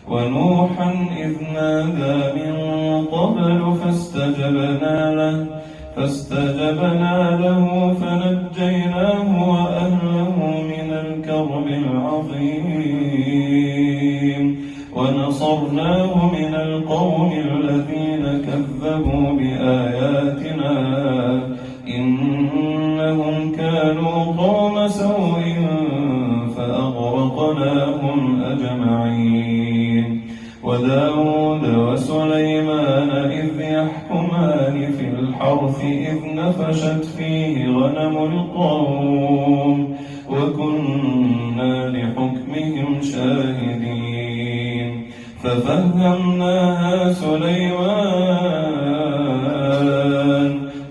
ونوحا إذ نادى من قبل فاستجبنا له فنجيناه وأهله من الكرب العظيم ونصرناه من القوم الذين كذبوا بآياتنا إنهم كانوا قوم سوء فأغرقناهم أجمعين. وداود وسليمان إذ يحكمان في الحرث إذ نفشت فيه غنم القوم وكنا لحكمهم شاهدين. ففهمناها سليمان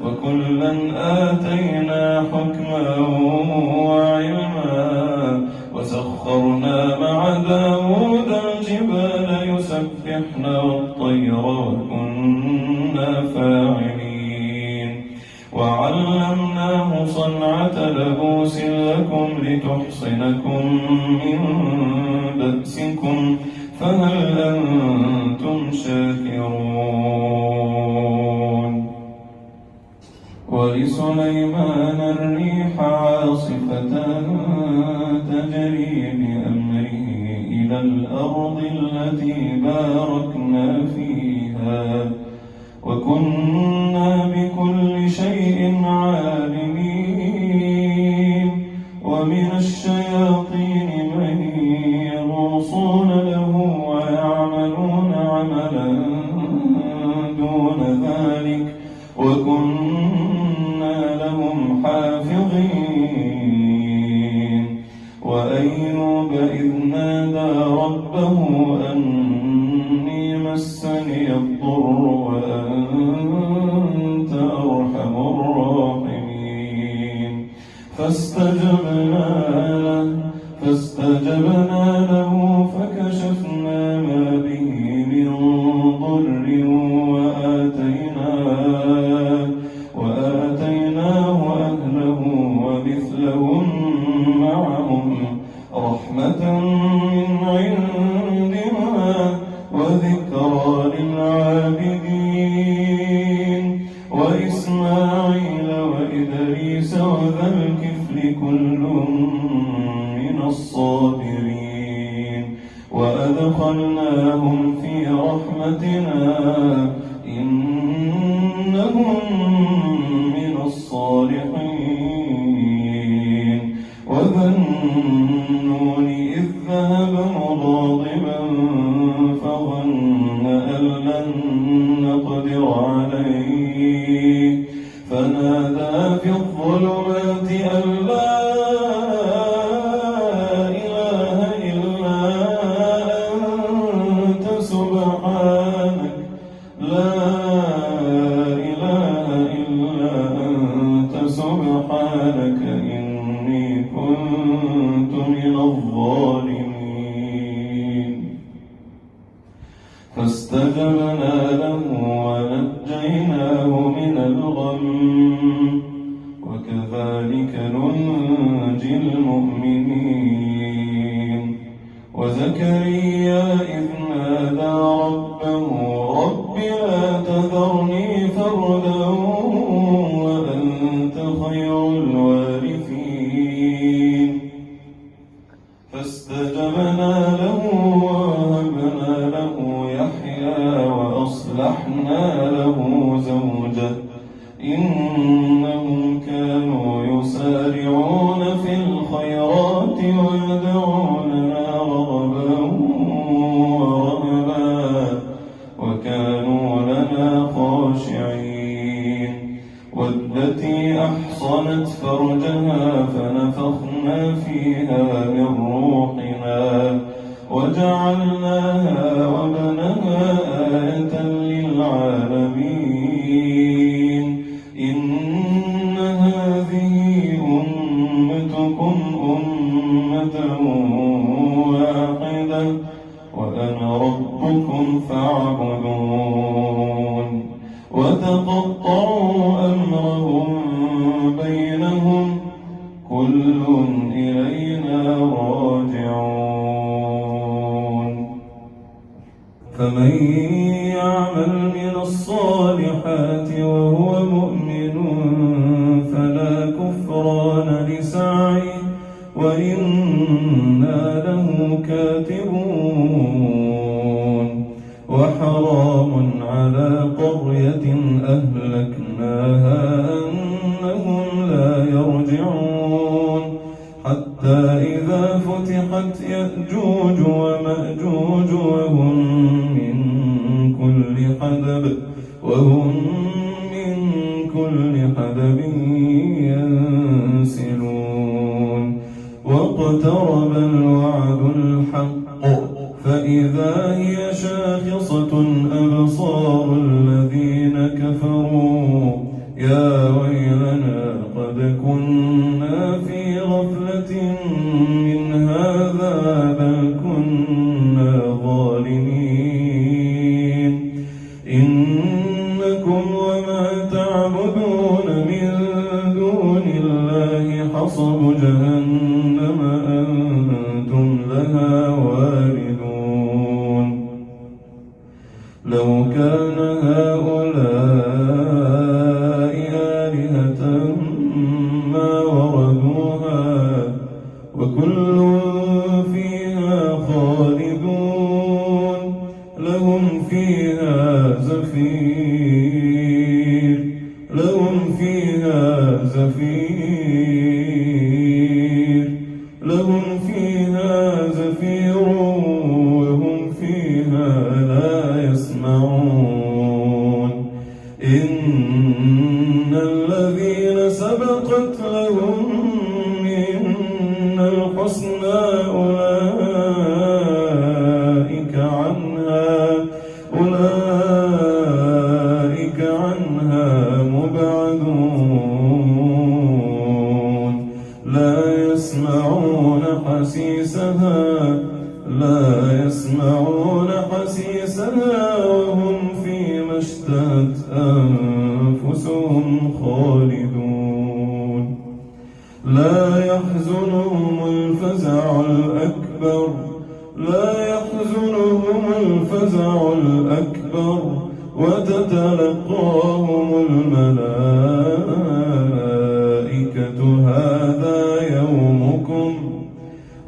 وكلا آتينا حكما وعلما وسخرنا مع داود الجبال يسبحن والطير وكنا فاعلين. وعلمناه صنعة لبوس لكم لتحصنكم من بأسكم فهل أنتم شاكرون. ولسليمان الريح عاصفة تجري بأمره إلى الأرض التي باركنا فيها وكنا بكل شيء عالمين. ومن الشياطين من يغوصون له ويعملون عملا دون ذلك وكنا لهم حافظين. وأيوب إذ نادى ربه أني مسني الضر وأنت أرحم الراحمين. فاستجبنا له فكشفنا ما به من ضر وآتيناه أهله ومثلهم معهم رحمة من عندنا وذكرى للعابدين. وإسماعيل وإدريس وذا الكفل كل من الصابرين وأدخلناهم في رحمتنا إنهم من الصالحين. وذا النون إذ ذهب مغاضبا فظن أن لن نقدر عليه فنادى في الظلمات أن لا إله إلا أنت سبحانك إني كنت من الظالمين. فاستجبنا له ونجيناه من الغم وكذلك ننجي المؤمنين. وزكريا إذ نادى ربه رب لا تذرني فردا وأنت خير الوارثين. فاستجبنا له ووهبنا له يحيى وأصلحنا له زوجه إنهم كانوا يسارعون في الخيرات ويدعوننا رغبا ورهبا وكانوا لنا خاشعين. والتي أحصنت فرجها فنفخنا فيها من روحنا وجعلناها وابنها آية للعالمين. إن هذه أمتكم أمة واحدة وأنا ربكم فاعبدون. وتقطعوا أمرهم بينهم كل إلينا راجعون. فمن يعمل من الصالحات وهو مؤمن فلا كفران لسعيه وإنا له كاتبون وحرام على قرية أهلكناها أنهم لا يرجعون حتى إذا فتحت يأجوج ومأجوج وهم من كل حدب ينسلون واقترب الوعد الحق فإذا هي شاخصة أبصار الذين كفروا يا ويلنا قد كنا في غفلة من هذا بل كنا ظالمين إنكم وما تعبدون من دون الله حصب جهنم أنتم لها واردون لو كان هؤلاء آلهة ما وردوها وكل فيها خالدون لهم فيها زفير وهم فيها لا يسمعون إن الذين سبقت لهم منا الحسنى أولئك عنها مبعدون لا يسمعون حسيسها وهم فيما اشتهت أنفسهم خالدون لا يحزنهم الفزع الأكبر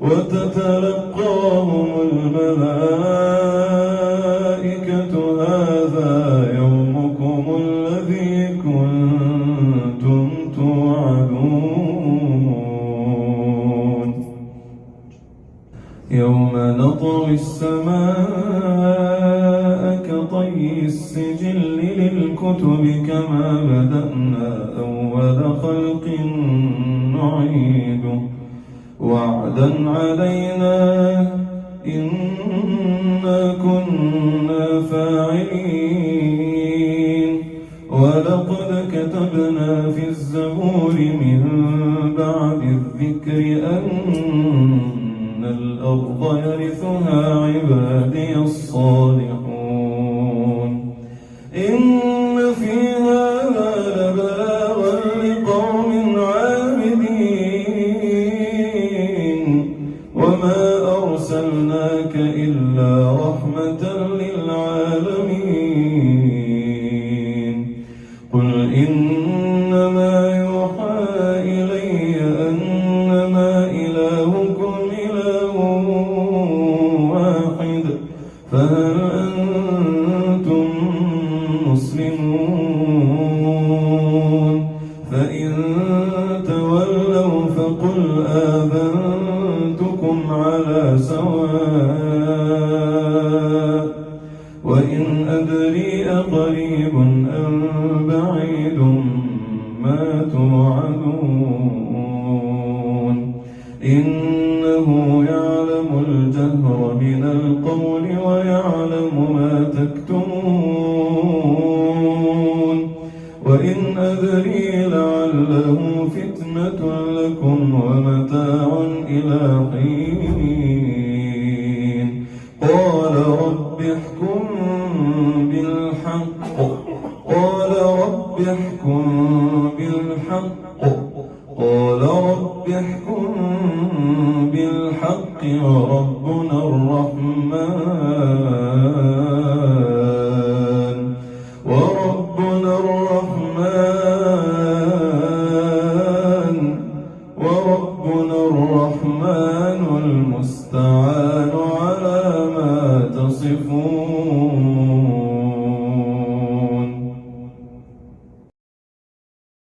وتتلقاهم الملائكة هذا يومكم الذي كنتم توعدون يوم نطوي السماء كطي السجل للكتب كما بدأنا أول خلق نعيده وعدا علينا إنا كنا فاعلين ولقد كتبنا في الزبور من بعد الذكر أن الأرض يرثها عبادي الصالحون إن في هذا لبلاغا لقوم عابدين وما أرسلناك إلا رحمة للعالمين قل إنما يوحى إلي أنما إلهكم إله واحد فهل أنتم مسلمون فإن تولوا فقل آذنتكم على سواء وإن أدري أقريب أم بعيد ما توعدون إنه يعلم الجهر من القول ويعلم ما تكتمون وإن أدري لعله فتنة لكم ومتاع إلى حين قال رب احكم بالحق وربنا الرحمن الرحمن المستعان على ما تصفون.